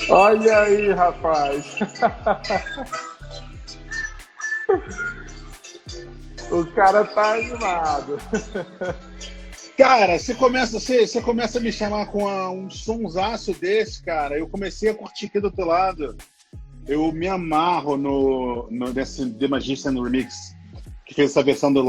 Olha aí, rapaz. O cara tá animado. Cara, você começa a me chamar com um sonsaço desse, cara. Eu comecei a curtir aqui do outro lado. Eu me amarro nesse The Magician Remix, que fez essa versão do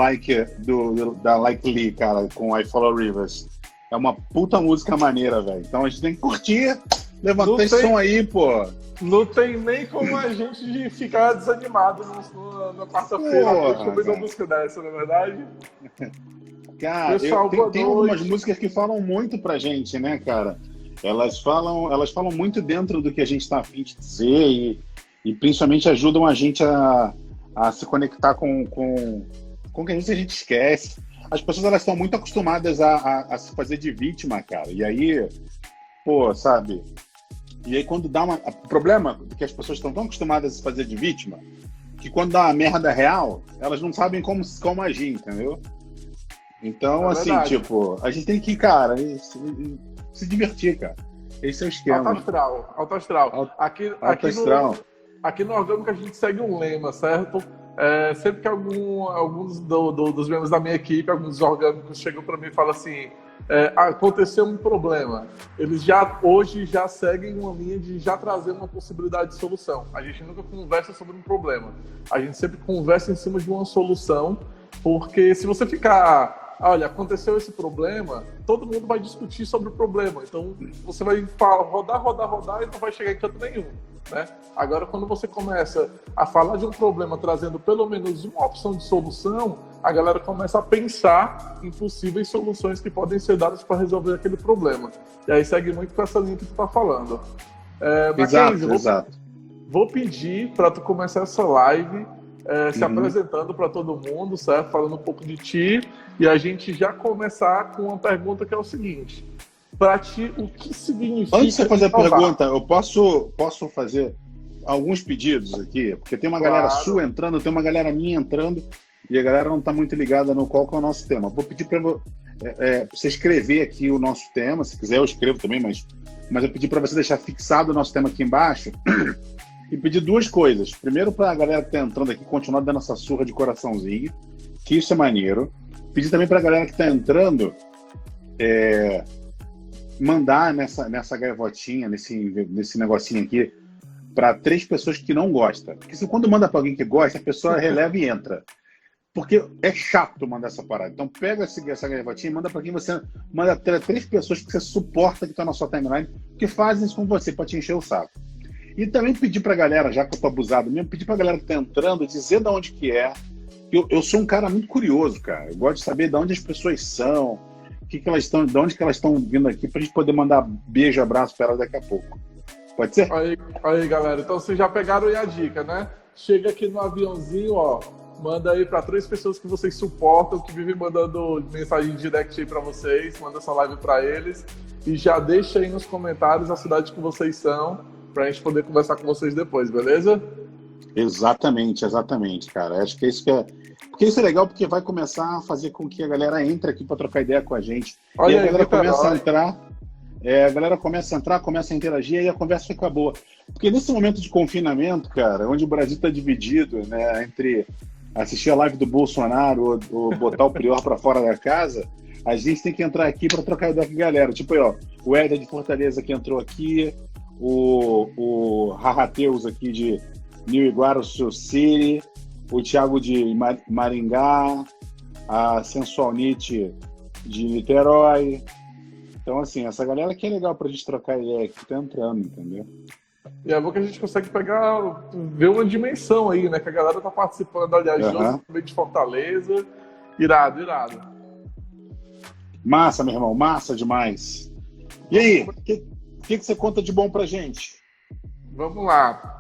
da Like Lee, cara, com I Follow Rivers. É uma puta música maneira, velho. Então a gente tem que curtir. Levanta esse som aí, pô. Não tem nem como a gente ficar desanimado na quarta-feira ouvindo uma música dessa, não é verdade? Cara, Pessoal, tem algumas músicas que falam muito pra gente, né, cara? Elas falam muito dentro do que a gente tá a fim de dizer e principalmente ajudam a gente a se conectar com o que a gente esquece. As pessoas, elas estão muito acostumadas a se fazer de vítima, cara. E aí, pô, sabe? E aí quando dá uma... O problema é que as pessoas estão tão acostumadas a se fazer de vítima que quando dá uma merda real, elas não sabem como agir, entendeu? Então, assim, verdade. tipo, a gente tem que, cara, se divertir, cara. Esse é o esquema. Alto astral. Alto astral. Aqui no Orgânico a gente segue um lema, certo? Sempre que alguns dos membros da minha equipe, alguns orgânicos chegam para mim e falam assim, aconteceu um problema. Eles hoje já seguem uma linha de já trazer uma possibilidade de solução. A gente nunca conversa sobre um problema. A gente sempre conversa em cima de uma solução, porque se você ficar... Olha, aconteceu esse problema, todo mundo vai discutir sobre o problema. Então, você vai rodar e não vai chegar em canto nenhum, né? Agora, quando você começa a falar de um problema trazendo pelo menos uma opção de solução, a galera começa a pensar em possíveis soluções que podem ser dadas para resolver aquele problema. E aí segue muito com essa linha que tu está falando. Exato. Vou pedir para tu começar essa live se apresentando para todo mundo, certo? Falando um pouco de ti, e a gente já começar com uma pergunta que é o seguinte: para ti, o que significa... Antes de você fazer a pergunta, eu posso fazer alguns pedidos aqui, porque tem uma galera sua entrando, tem uma galera minha entrando, e a galera não está muito ligada no qual que é o nosso tema. Vou pedir para você escrever aqui o nosso tema, se quiser eu escrevo também, mas eu pedi para você deixar fixado o nosso tema aqui embaixo, e pedir duas coisas. Primeiro, para a galera que está entrando aqui, continuar dando essa surra de coraçãozinho, que isso é maneiro. Pedir também para a galera que está entrando mandar nessa gaivotinha, nesse negocinho aqui, para 3 pessoas que não gostam. Porque se quando manda para alguém que gosta, a pessoa releva e entra. Porque é chato mandar essa parada. Então pega essa gaivotinha e manda para quem você... Manda 3 pessoas que você suporta que estão na sua timeline, que fazem isso com você, para te encher o saco. E também pedir pra galera, já que eu tô abusado mesmo, pedir pra galera que tá entrando, dizer de onde que é. Eu sou um cara muito curioso, cara. Eu gosto de saber de onde as pessoas são, de onde que elas estão vindo aqui, pra gente poder mandar beijo, abraço pra elas daqui a pouco. Pode ser? Aí, galera. Então vocês já pegaram aí a dica, né? Chega aqui no aviãozinho, ó. Manda aí pra 3 pessoas que vocês suportam, que vivem mandando mensagem direct aí pra vocês. Manda essa live pra eles. E já deixa aí nos comentários a cidade que vocês são, pra gente poder conversar com vocês depois, beleza? Exatamente, cara. Acho que é isso que é... Porque isso é legal, porque vai começar a fazer com que a galera entre aqui para trocar ideia com a gente. Olha, e a galera começa a entrar, começa a interagir, e a conversa fica boa. Porque nesse momento de confinamento, cara, onde o Brasil está dividido, né, entre assistir a live do Bolsonaro ou botar o Prior para fora da casa, a gente tem que entrar aqui para trocar ideia com a galera. Tipo aí, ó, o Éder de Fortaleza que entrou aqui, o Rahateus aqui de New Iguaçu City, o Thiago de Maringá, a Sensual Nietzsche de Niterói. Então, assim, essa galera que é legal pra gente trocar ideia aqui, tá entrando, entendeu? E é bom que a gente consegue ver uma dimensão aí, né? Que a galera tá participando, aliás, também de Fortaleza. Irado. Massa, meu irmão, massa demais. E aí, o que você conta de bom pra gente? Vamos lá.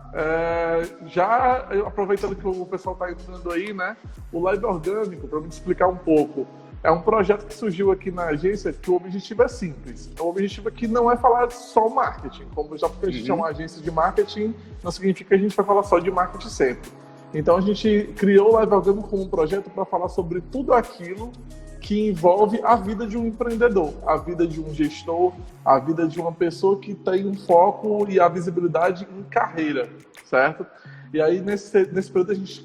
Aproveitando que o pessoal está entrando aí, né? O Live Orgânico, para me explicar um pouco. É um projeto que surgiu aqui na agência que o objetivo é simples. O objetivo aqui não é falar só marketing. Como já porque a gente é uma agência de marketing, não significa que a gente vai falar só de marketing sempre. Então a gente criou o Live Algama como um projeto para falar sobre tudo aquilo que envolve a vida de um empreendedor, a vida de um gestor, a vida de uma pessoa que tem um foco e a visibilidade em carreira, certo? E aí, nesse período, a gente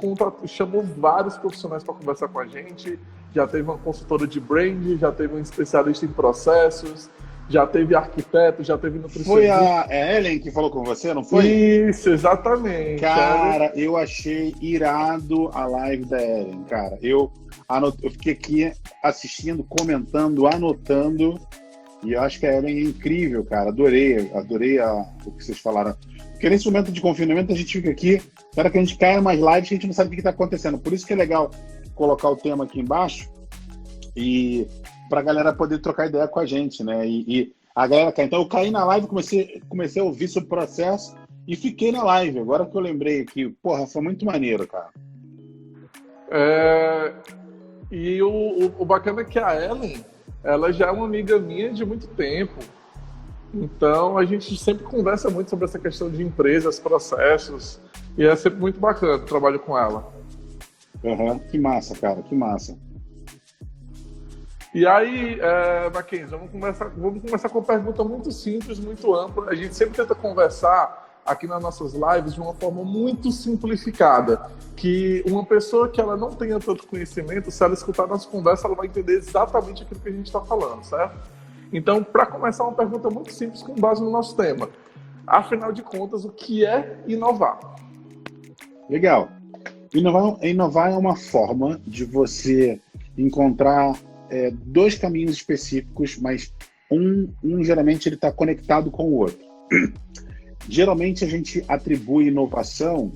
chamou vários profissionais para conversar com a gente. Já teve uma consultora de brand, já teve um especialista em processos, já teve arquiteto, já teve nutricionista. Foi a Ellen que falou com você, não foi? Isso, exatamente. Cara, eu achei irado a live da Ellen, cara. Eu fiquei aqui assistindo, comentando, anotando. E eu acho que a Ellen é incrível, cara. Adorei o que vocês falaram. Porque nesse momento de confinamento a gente fica aqui, espera que a gente caia mais lives que a gente não sabe o que está acontecendo. Por isso que é legal colocar o tema aqui embaixo e para a galera poder trocar ideia com a gente, né? E a galera cai. Então eu caí na live, comecei a ouvir sobre o processo e fiquei na live. Agora que eu lembrei aqui, porra, foi muito maneiro, cara. E o bacana é que a Ellen, ela já é uma amiga minha de muito tempo. Então, a gente sempre conversa muito sobre essa questão de empresas, processos, e é sempre muito bacana o trabalho com ela. Uhum. Que massa, cara, que massa. E aí, Mackenzie, vamos começar com uma pergunta muito simples, muito ampla. A gente sempre tenta conversar aqui nas nossas lives de uma forma muito simplificada, que uma pessoa que ela não tenha tanto conhecimento, se ela escutar nossa conversa, ela vai entender exatamente aquilo que a gente está falando, certo? Então, para começar, uma pergunta muito simples com base no nosso tema. Afinal de contas, o que é inovar? Legal. Inovar é uma forma de você encontrar dois caminhos específicos, mas um geralmente ele está conectado com o outro. Geralmente a gente atribui inovação,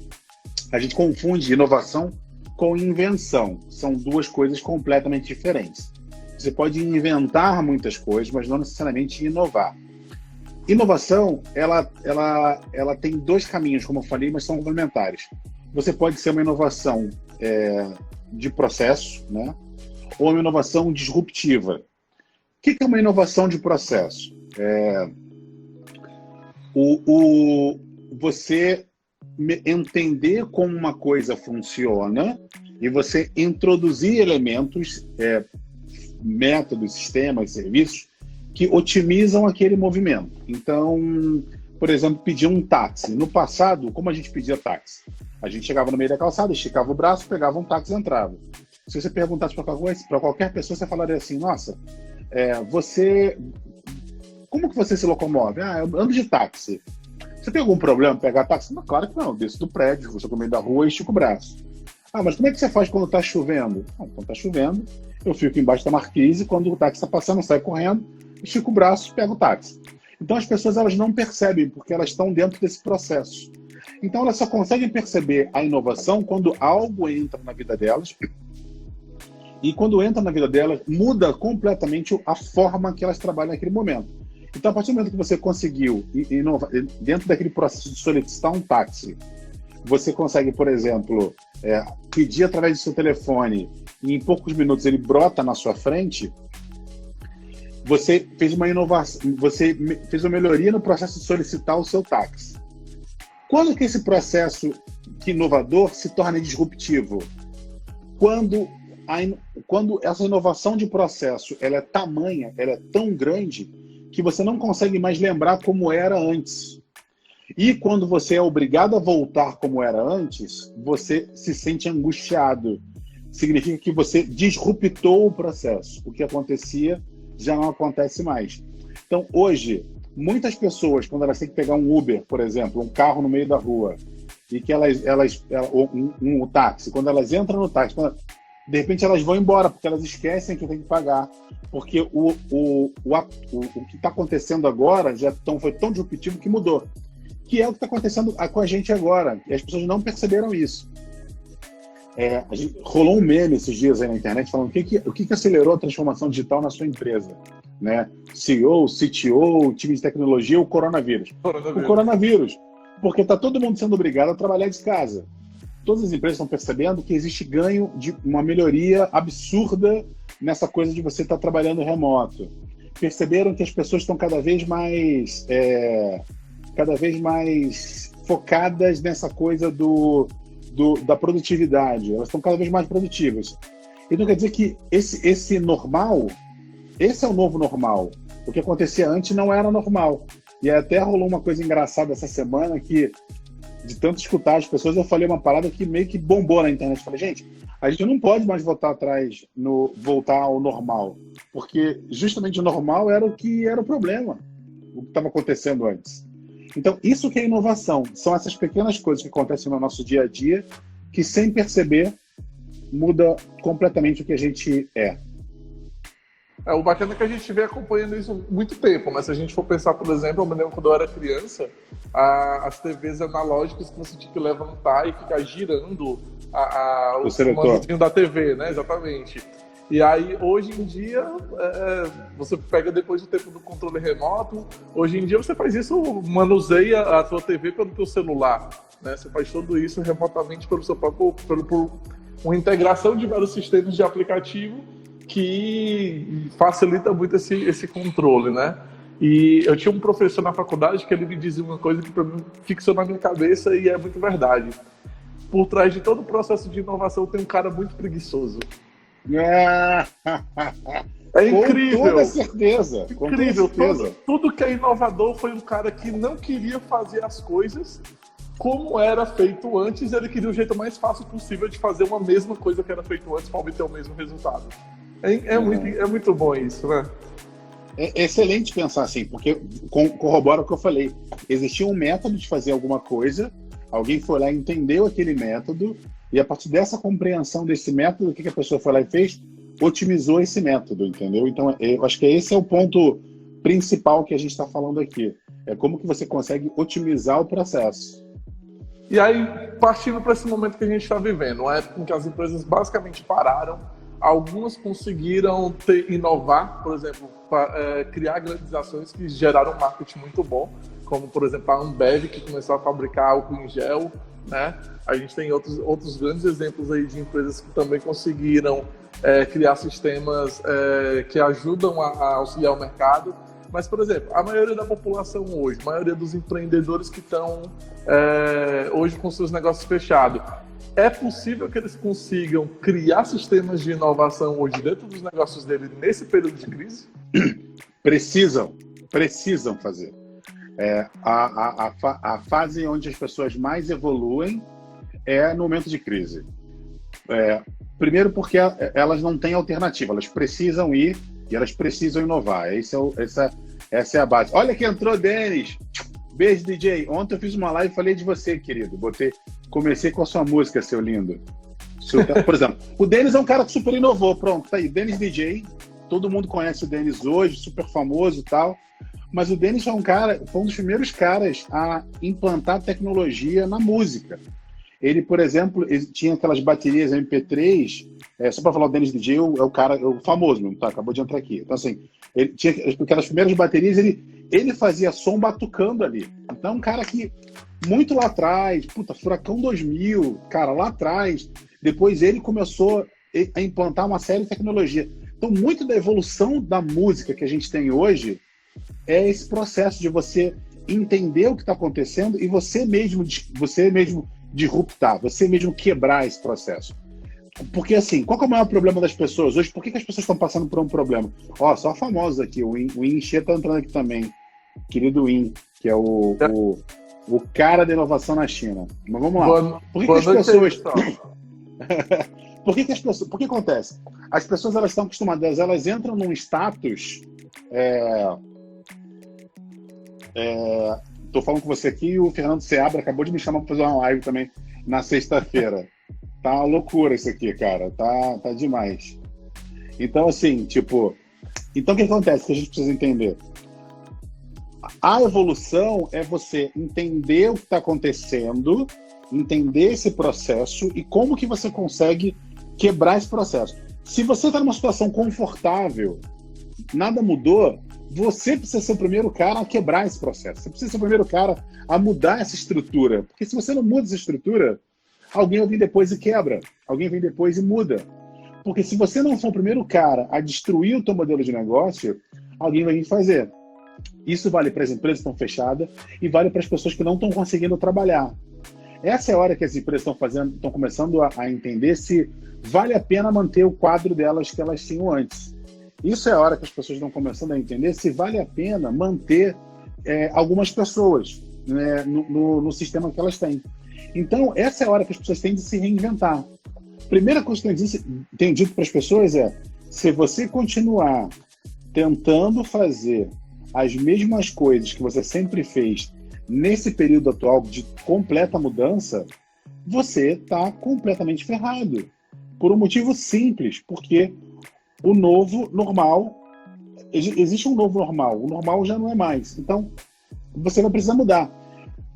a gente confunde inovação com invenção. São duas coisas completamente diferentes. Você pode inventar muitas coisas, mas não necessariamente inovar. Inovação, ela tem dois caminhos, como eu falei, mas são complementares. Você pode ser uma inovação de processo, né? Ou uma inovação disruptiva. O que é uma inovação de processo? Você entender como uma coisa funciona e você introduzir elementos, métodos, sistemas, serviços que otimizam aquele movimento. Então, por exemplo, pedir um táxi. No passado, como a gente pedia táxi? A gente chegava no meio da calçada, esticava o braço, pegava um táxi e entrava. Se você perguntasse para qualquer pessoa, você falaria assim, nossa, como que você se locomove? Eu ando de táxi. Você tem algum problema em pegar táxi? Não, claro que não. Eu desço do prédio, vou no meio da rua e estico o braço. Mas como é que você faz quando está chovendo? Quando está chovendo, eu fico embaixo da marquise, quando o táxi está passando, eu saio correndo, estico o braço e pego o táxi. Então as pessoas elas não percebem, porque elas estão dentro desse processo. Então elas só conseguem perceber a inovação quando algo entra na vida delas, e quando entra na vida delas, muda completamente a forma que elas trabalham naquele momento. Então, a partir do momento que você conseguiu inovar, dentro daquele processo de solicitar um táxi, você consegue, por exemplo, pedir através do seu telefone e em poucos minutos ele brota na sua frente, você fez uma inovação, você fez uma melhoria no processo de solicitar o seu táxi. Quando que esse processo inovador se torna disruptivo? Quando essa inovação de processo ela é tamanha, ela é tão grande que você não consegue mais lembrar como era antes. E quando você é obrigado a voltar como era antes, você se sente angustiado. Significa que você disruptou o processo. O que acontecia já não acontece mais. Então, hoje, muitas pessoas, quando elas têm que pegar um Uber, por exemplo, um carro no meio da rua, e que ou um táxi, quando elas entram no táxi, de repente elas vão embora, porque elas esquecem que tem que pagar. Porque o que está acontecendo agora foi tão disruptivo que mudou. Que é o que está acontecendo com a gente agora. E as pessoas não perceberam isso. Rolou um meme esses dias aí na internet falando o que acelerou a transformação digital na sua empresa. Né? CEO, CTO, time de tecnologia, o coronavírus. O coronavírus. Porque está todo mundo sendo obrigado a trabalhar de casa. todas as empresas estão percebendo que existe ganho de uma melhoria absurda nessa coisa de você estar trabalhando remoto. Perceberam que as pessoas estão cada vez mais focadas nessa coisa da produtividade. Elas estão cada vez mais produtivas. Então quer dizer que esse normal, esse é o novo normal. O que acontecia antes não era normal. E até rolou uma coisa engraçada essa semana que, de tanto escutar as pessoas, eu falei uma parada que meio que bombou na internet. Eu falei, gente, a gente não pode mais voltar ao normal. Porque justamente o normal era o que era o problema, o que estava acontecendo antes. Então, isso que é inovação. São essas pequenas coisas que acontecem no nosso dia a dia que, sem perceber, muda completamente o que a gente é. O bacana é que a gente vem acompanhando isso há muito tempo, mas se a gente for pensar, por exemplo, eu me lembro quando eu era criança, as TVs analógicas que você tinha que levantar e ficar girando o comandinho da TV, né? Exatamente. E aí, hoje em dia, você pega depois do tempo do controle remoto, hoje em dia você faz isso, manuseia a sua TV pelo teu celular, né? Você faz tudo isso remotamente pelo seu próprio, por uma integração de vários sistemas de aplicativo que facilita muito esse controle, né? E eu tinha um professor na faculdade que ele me dizia uma coisa que para mim fixou na minha cabeça e é muito verdade. Por trás de todo o processo de inovação tem um cara muito preguiçoso. É incrível. Com toda certeza. Incrível. Tudo que é inovador foi um cara que não queria fazer as coisas como era feito antes, ele queria o jeito mais fácil possível de fazer uma mesma coisa que era feito antes para obter o mesmo resultado. É muito bom isso, né? É excelente pensar assim, porque corrobora o que eu falei. Existia um método de fazer alguma coisa, alguém foi lá e entendeu aquele método, e a partir dessa compreensão desse método, o que a pessoa foi lá e fez? Otimizou esse método, entendeu? Então, eu acho que esse é o ponto principal que a gente está falando aqui. É como que você consegue otimizar o processo. E aí, partindo para esse momento que a gente está vivendo, uma época em que as empresas basicamente pararam, algumas conseguiram inovar, por exemplo, criar grandes ações que geraram um marketing muito bom, como, por exemplo, a Ambev, que começou a fabricar álcool em gel, né? A gente tem outros grandes exemplos aí de empresas que também conseguiram criar sistemas que ajudam a auxiliar o mercado. Mas, por exemplo, a maioria da população hoje, a maioria dos empreendedores que estão hoje com seus negócios fechados, é possível que eles consigam criar sistemas de inovação hoje dentro dos negócios dele nesse período de crise? Precisam fazer. A fase onde as pessoas mais evoluem é no momento de crise. Primeiro porque elas não têm alternativa, elas precisam ir e elas precisam inovar. Essa é a base. Olha que entrou, Denis! Beijo, DJ. Ontem eu fiz uma live e falei de você, querido. Comecei com a sua música, seu lindo. Por exemplo, o Denis é um cara que super inovou. Pronto, tá aí. Denis DJ. Todo mundo conhece o Denis hoje, super famoso e tal. Mas o Denis foi um dos primeiros caras a implantar tecnologia na música. Ele, por exemplo, tinha aquelas baterias MP3. Só para falar, o Denis DJ é o cara, o famoso mesmo, tá? Acabou de entrar aqui. Então, assim, ele tinha aquelas primeiras baterias, ele fazia som batucando ali. Então, um cara que, muito lá atrás, Furacão 2000, cara, lá atrás, depois ele começou a implantar uma série de tecnologia. Então, muito da evolução da música que a gente tem hoje é esse processo de você entender o que está acontecendo e você mesmo disruptar, você mesmo quebrar esse processo. Porque, assim, qual que é o maior problema das pessoas hoje? Por que as pessoas estão passando por um problema? Só famosos aqui, o Inchê está entrando aqui também. Querido In, que é o cara da inovação na China. Mas vamos lá. Por que as pessoas... Por que acontece? As pessoas, elas estão acostumadas, elas entram num status... Tô falando com você aqui e o Fernando Seabra acabou de me chamar para fazer uma live também na sexta-feira. Tá uma loucura isso aqui, cara. Tá demais. Então, assim, então o que acontece que a gente precisa entender? A evolução é você entender o que está acontecendo, entender esse processo e como que você consegue quebrar esse processo. Se você está numa situação confortável, nada mudou, você precisa ser o primeiro cara a quebrar esse processo. Você precisa ser o primeiro cara a mudar essa estrutura. Porque se você não muda essa estrutura, alguém vai vir depois e quebra. Alguém vem depois e muda. Porque se você não for o primeiro cara a destruir o teu modelo de negócio, alguém vai vir fazer. Isso vale para as empresas que estão fechadas e vale para as pessoas que não estão conseguindo trabalhar. Essa é a hora que as empresas estão começando a entender se vale a pena manter o quadro delas que elas tinham antes. Isso é a hora que as pessoas estão começando a entender se vale a pena manter algumas pessoas, né, no sistema que elas têm. Então, essa é a hora que as pessoas têm de se reinventar. Primeira coisa que eu tenho dito para as pessoas é: se você continuar tentando fazer as mesmas coisas que você sempre fez nesse período atual de completa mudança, você está completamente ferrado. Por um motivo simples, porque o novo normal, existe um novo normal, o normal já não é mais. Então, você vai precisar mudar.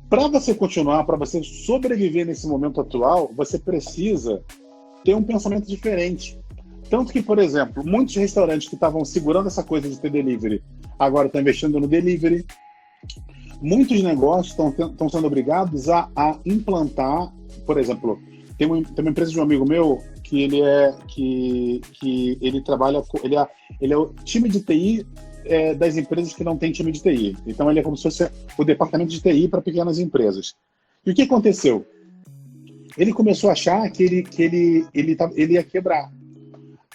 Para você continuar, para você sobreviver nesse momento atual, você precisa ter um pensamento diferente. Tanto que, por exemplo, muitos restaurantes que estavam segurando essa coisa de ter delivery, agora estão investindo no delivery. Muitos negócios estão sendo obrigados a implantar, por exemplo, tem uma empresa de um amigo meu que ele trabalha, ele é o time de TI das empresas que não tem time de TI. Então ele é como se fosse o departamento de TI para pequenas empresas. E o que aconteceu? Ele começou a achar que ele ia quebrar.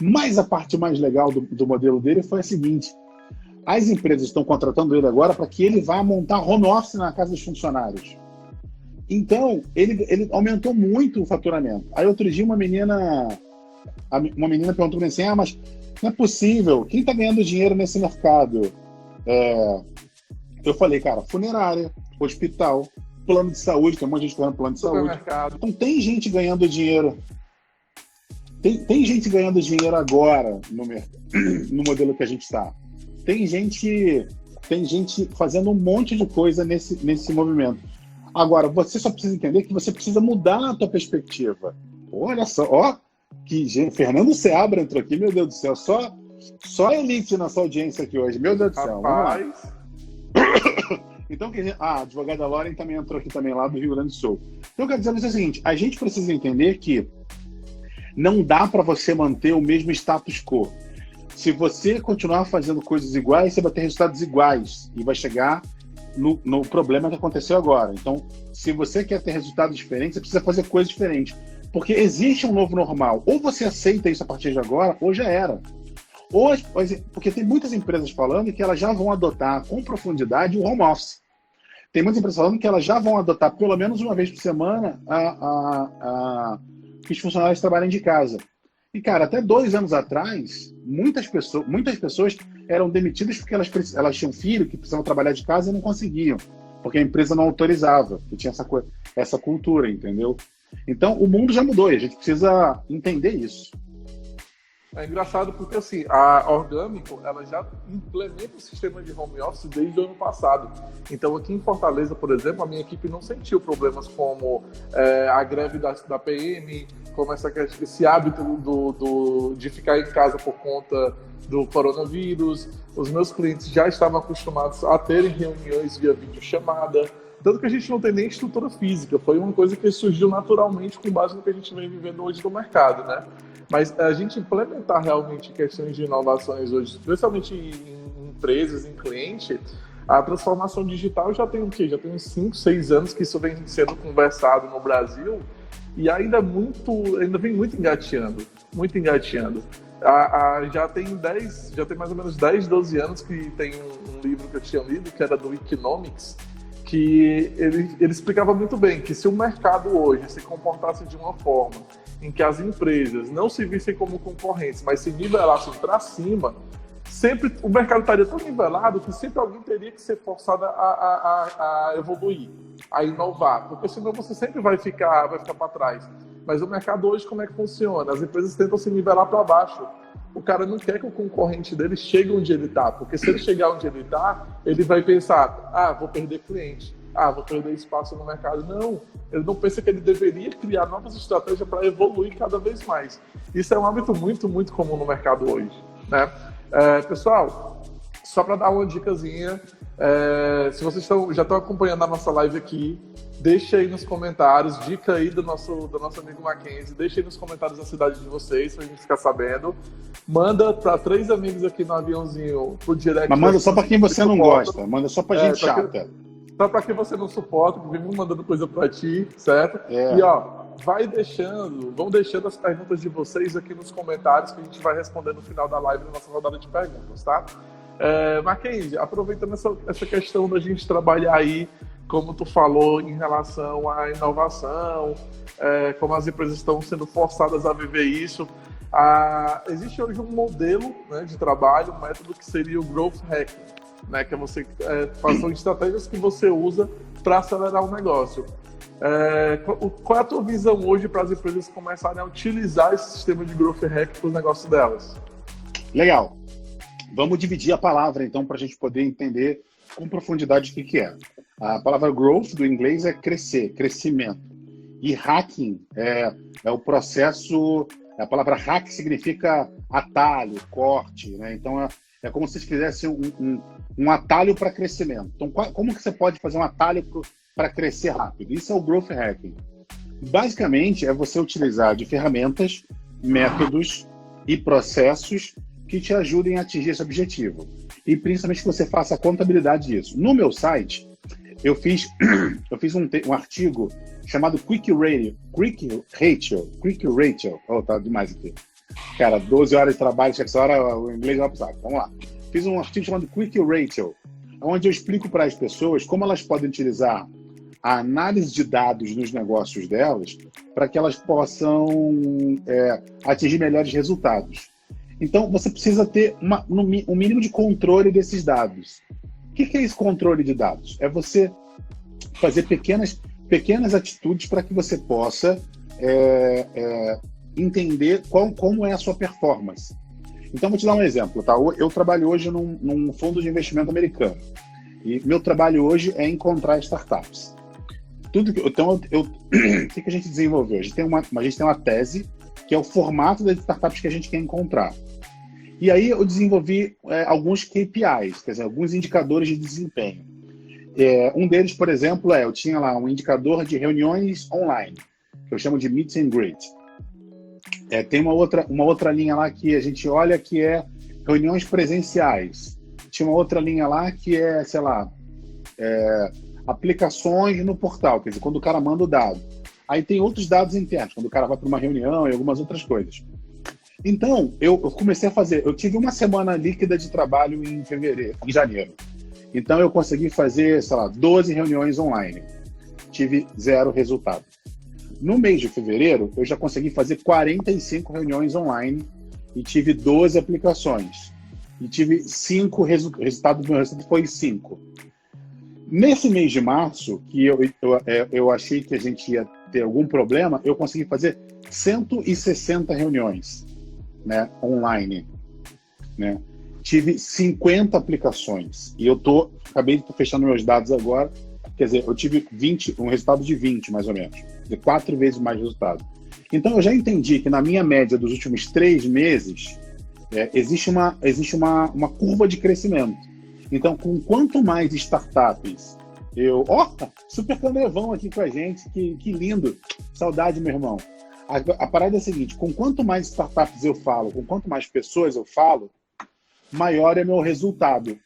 Mas a parte mais legal do modelo dele foi a seguinte: as empresas estão contratando ele agora para que ele vá montar home office na casa dos funcionários. Então, ele aumentou muito o faturamento. Aí outro dia uma menina perguntou para mim assim: mas não é possível, quem está ganhando dinheiro nesse mercado? Eu falei, cara, funerária, hospital, plano de saúde, tem um monte de gente ganhando plano de saúde. Então tem gente ganhando dinheiro. Tem gente ganhando dinheiro agora no modelo que a gente está. Tem gente fazendo um monte de coisa nesse movimento. Agora, você só precisa entender que você precisa mudar a tua perspectiva. Olha só, ó, que gente, Fernando Seabra entrou aqui, meu Deus do céu, só elite na sua audiência aqui hoje, meu Deus do céu. Rapaz. Então, a advogada Lauren também entrou aqui também lá do Rio Grande do Sul. Então, eu quero dizer a você o seguinte: a gente precisa entender que não dá para você manter o mesmo status quo. Se você continuar fazendo coisas iguais, você vai ter resultados iguais e vai chegar no problema que aconteceu agora. Então, se você quer ter resultados diferentes, você precisa fazer coisas diferentes. Porque existe um novo normal. Ou você aceita isso a partir de agora, ou já era. Porque tem muitas empresas falando que elas já vão adotar com profundidade o home office. Tem muitas empresas falando que elas já vão adotar pelo menos uma vez por semana que os funcionários trabalhem de casa. E, cara, até 2 anos atrás, muitas pessoas eram demitidas porque elas tinham filho que precisavam trabalhar de casa e não conseguiam, porque a empresa não autorizava, que tinha essa cultura, entendeu? Então, o mundo já mudou e a gente precisa entender isso. É engraçado porque, assim, a Orgânico, ela já implementa o sistema de home office desde o ano passado. Então, aqui em Fortaleza, por exemplo, a minha equipe não sentiu problemas como a greve da PM, como esse hábito de ficar em casa por conta do coronavírus. Os meus clientes já estavam acostumados a terem reuniões via videochamada. Tanto que a gente não tem nem estrutura física. Foi uma coisa que surgiu naturalmente com base no que a gente vem vivendo hoje no mercado, né? Mas a gente implementar realmente questões de inovações hoje, especialmente em empresas, em cliente, a transformação digital já tem o quê? Já tem uns 5, 6 anos que isso vem sendo conversado no Brasil e ainda vem muito engateando, muito engateando. Já tem mais ou menos 10, 12 anos que tem um livro que eu tinha lido, que era do Economics, que ele explicava muito bem que se o mercado hoje se comportasse de uma forma em que as empresas não se vissem como concorrentes, mas se nivelassem para cima, sempre o mercado estaria tão nivelado que sempre alguém teria que ser forçado a evoluir, a inovar, porque senão você sempre vai ficar para trás. Mas o mercado hoje, como é que funciona? As empresas tentam se nivelar para baixo. O cara não quer que o concorrente dele chegue onde ele está, porque se ele chegar onde ele está, ele vai pensar, vou perder cliente, vou perder espaço no mercado. Não, ele não pensa que ele deveria criar novas estratégias para evoluir cada vez mais. Isso é um hábito muito, muito comum no mercado hoje, né? Pessoal, só para dar uma dicasinha, se vocês já estão acompanhando a nossa live aqui, Deixa aí nos comentários, dica aí do nosso amigo Mackenzie, deixa aí nos comentários a cidade de vocês, pra gente ficar sabendo. Manda para 3 amigos aqui no aviãozinho pro direct. Mas manda só para quem você não gosta, manda só pra gente chata. Só para quem você não suporta, que vive mandando coisa para ti, certo? É. E ó, vão deixando as perguntas de vocês aqui nos comentários que a gente vai responder no final da live na nossa rodada de perguntas, tá? Mackenzie, aproveitando essa questão da gente trabalhar aí, como tu falou, em relação à inovação, como as empresas estão sendo forçadas a viver isso, existe hoje um modelo, né, de trabalho, um método que seria o Growth Hacking, né, que é você são estratégias que você usa para acelerar o negócio. Qual é a tua visão hoje para as empresas começarem a utilizar esse sistema de Growth Hacking para os negócios delas? Legal. Vamos dividir a palavra, então, para a gente poder entender com profundidade o que é. A palavra growth, do inglês, é crescer, crescimento. E hacking é o processo... A palavra hack significa atalho, corte, né? Então, é como se fizesse um atalho para crescimento. Então, como que você pode fazer um atalho para crescer rápido? Isso é o growth hacking. Basicamente, é você utilizar de ferramentas, métodos e processos que te ajudem a atingir esse objetivo. E principalmente que você faça a contabilidade disso. No meu site, eu fiz um artigo chamado Quick Ratio. Oh, tá demais aqui. Cara, 12 horas de trabalho, essa hora o inglês vai precisar. Vamos lá. Fiz um artigo chamado Quick Ratio, onde eu explico para as pessoas como elas podem utilizar a análise de dados nos negócios delas para que elas possam atingir melhores resultados. Então, você precisa ter um mínimo de controle desses dados. O que é esse controle de dados? É você fazer pequenas atitudes para que você possa entender como é a sua performance. Então, vou te dar um exemplo. Tá? Eu trabalho hoje num fundo de investimento americano. E meu trabalho hoje é encontrar startups. Então, o que a gente desenvolveu? A gente tem uma tese, que é o formato das startups que a gente quer encontrar. E aí eu desenvolvi alguns KPIs, quer dizer, alguns indicadores de desempenho. Um deles, por exemplo, eu tinha lá um indicador de reuniões online, que eu chamo de Meet and Greet. Tem uma outra linha lá que a gente olha que é reuniões presenciais. Tinha uma outra linha lá que é, sei lá, aplicações no portal, quer dizer, quando o cara manda o dado. Aí tem outros dados internos, quando o cara vai para uma reunião e algumas outras coisas. Então, eu comecei a fazer, eu tive uma semana líquida de trabalho em janeiro. Então, eu consegui fazer, sei lá, 12 reuniões online. Tive 0 resultado. No mês de fevereiro, eu já consegui fazer 45 reuniões online e tive 12 aplicações. E tive 5 resultados, meu resultado foi 5. Nesse mês de março, que eu achei que a gente ia ter algum problema, eu consegui fazer 160 reuniões, né, online, né? Tive 50 aplicações e acabei de fechando meus dados agora, quer dizer, eu tive um resultado de 20, mais ou menos, de 4 vezes mais resultado. Então eu já entendi que na minha média dos últimos 3 meses existe uma curva de crescimento. Então, com quanto mais startups Super Candrevão aqui com a gente, que lindo, saudade, meu irmão. A parada é a seguinte, com quanto mais startups eu falo, com quanto mais pessoas eu falo, maior é meu resultado.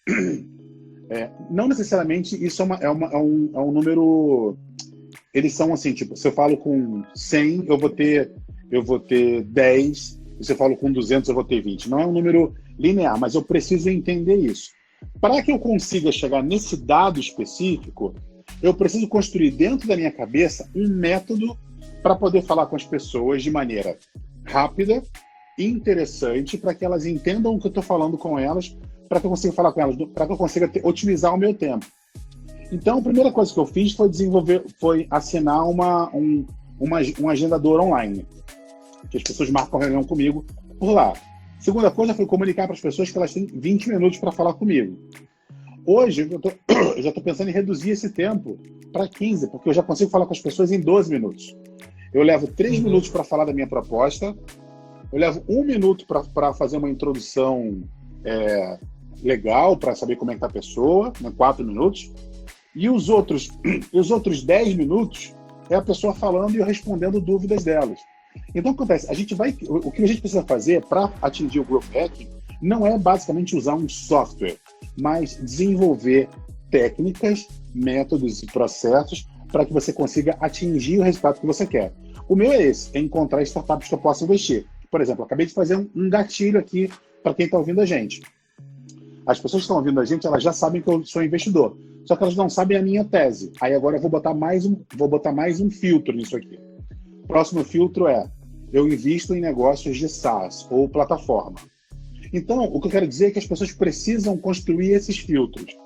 Não necessariamente isso é um número... Eles são assim, tipo, se eu falo com 100, eu vou ter 10, e se eu falo com 200, eu vou ter 20. Não é um número linear, mas eu preciso entender isso. Para que eu consiga chegar nesse dado específico, eu preciso construir dentro da minha cabeça um método para poder falar com as pessoas de maneira rápida e interessante, para que elas entendam o que eu estou falando com elas, para que eu consiga falar com elas, para que eu consiga otimizar o meu tempo. Então, a primeira coisa que eu fiz foi assinar um agendador online, que as pessoas marcam reunião comigo por lá. Segunda coisa foi comunicar para as pessoas que elas têm 20 minutos para falar comigo. Hoje, eu já estou pensando em reduzir esse tempo para 15, porque eu já consigo falar com as pessoas em 12 minutos. Eu levo 3 minutos para falar da minha proposta, eu levo 1 minuto para fazer uma introdução legal, para saber como é que está a pessoa, 4 minutos, E os outros 10 minutos é a pessoa falando e eu respondendo dúvidas delas. Então, o que acontece? O que a gente precisa fazer para atingir o Growth Hacking não é basicamente usar um software, mas desenvolver técnicas, métodos e processos para que você consiga atingir o resultado que você quer. O meu é esse, é encontrar startups que eu possa investir. Por exemplo, eu acabei de fazer um gatilho aqui para quem está ouvindo a gente. As pessoas que estão ouvindo a gente, elas já sabem que eu sou investidor, só que elas não sabem a minha tese. Aí agora eu vou botar mais um filtro nisso aqui. O próximo filtro é: eu invisto em negócios de SaaS ou plataforma. Então, o que eu quero dizer é que as pessoas precisam construir esses filtros.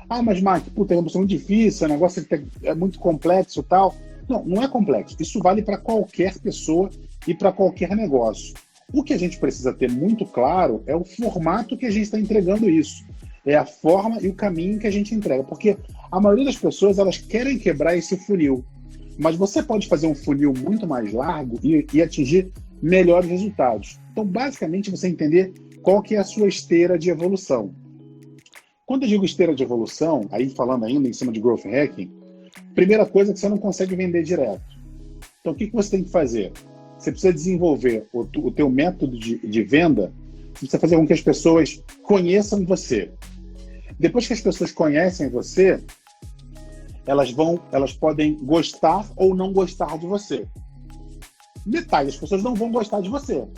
Ah, mas Mark, puta, é muito difícil, o negócio é muito complexo e tal. Não, não é complexo. Isso vale para qualquer pessoa e para qualquer negócio. O que a gente precisa ter muito claro é o formato que a gente está entregando isso. É a forma e o caminho que a gente entrega. Porque a maioria das pessoas, elas querem quebrar esse funil. Mas você pode fazer um funil muito mais largo e atingir melhores resultados. Então, basicamente, você entender qual que é a sua esteira de evolução. Quando eu digo esteira de evolução, aí falando ainda em cima de Growth Hacking, primeira coisa é que você não consegue vender direto. Então, o que você tem que fazer? Você precisa desenvolver o teu método de venda, você precisa fazer com que as pessoas conheçam você. Depois que as pessoas conhecem você, elas podem gostar ou não gostar de você. Detalhe, as pessoas não vão gostar de você,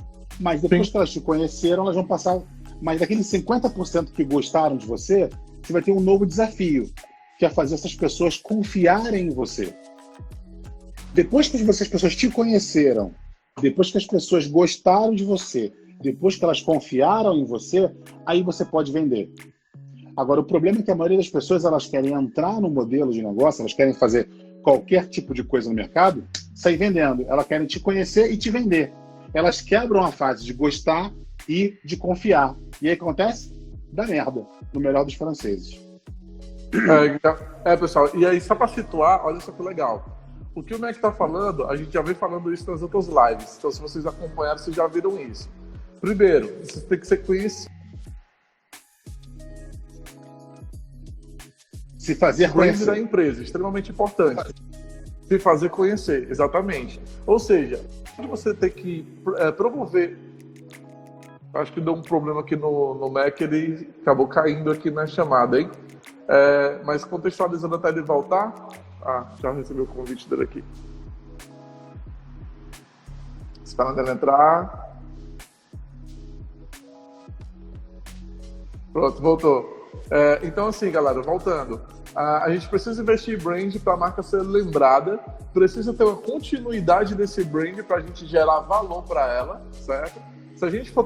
mas depois que elas te conheceram, elas vão passar. Mas daqueles 50% que gostaram de você, você vai ter um novo desafio, que é fazer essas pessoas confiarem em você. Depois que as pessoas te conheceram, depois que as pessoas gostaram de você, depois que elas confiaram em você, aí você pode vender. Agora, o problema é que a maioria das pessoas, elas querem entrar no modelo de negócio, elas querem fazer qualquer tipo de coisa no mercado, sair vendendo. Elas querem te conhecer e te vender. Elas quebram a fase de gostar e de confiar. E aí o que acontece? Dá merda, no melhor dos franceses. Pessoal, e aí só para situar, olha só que legal. O que o Mac está falando, a gente já vem falando isso nas outras lives. Então, se vocês acompanharam, vocês já viram isso. Primeiro, você tem que ser conhecido. Se fazer conhecer. Da empresa, extremamente importante. Se fazer conhecer, exatamente. Ou seja, você tem que promover. Acho que deu um problema aqui no Mac, ele acabou caindo aqui na chamada, hein? Mas contextualizando até ele voltar. Já recebi o convite dele aqui. Esperando ele entrar. Pronto, voltou. Então, assim, galera, voltando. A gente precisa investir em brand para a marca ser lembrada, precisa ter uma continuidade desse brand para a gente gerar valor para ela, certo? Se a gente for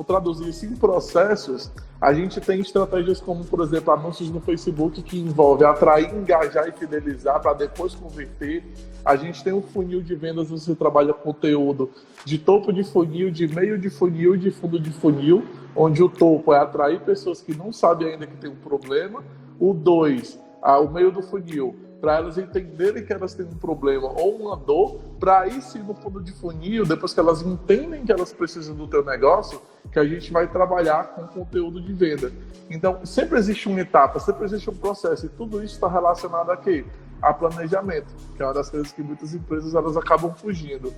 traduzir isso em processos, a gente tem estratégias como, por exemplo, anúncios no Facebook que envolve atrair, engajar e fidelizar para depois converter. A gente tem um funil de vendas, você trabalha conteúdo de topo de funil, de meio de funil e de fundo de funil, onde o topo é atrair pessoas que não sabem ainda que tem um problema. O 2, o meio do funil, para elas entenderem que elas têm um problema ou uma dor, para aí sim no fundo de funil, depois que elas entendem que elas precisam do teu negócio, que a gente vai trabalhar com conteúdo de venda. Então, sempre existe uma etapa, sempre existe um processo, e tudo isso está relacionado a quê? A planejamento, que é uma das coisas que muitas empresas elas acabam fugindo.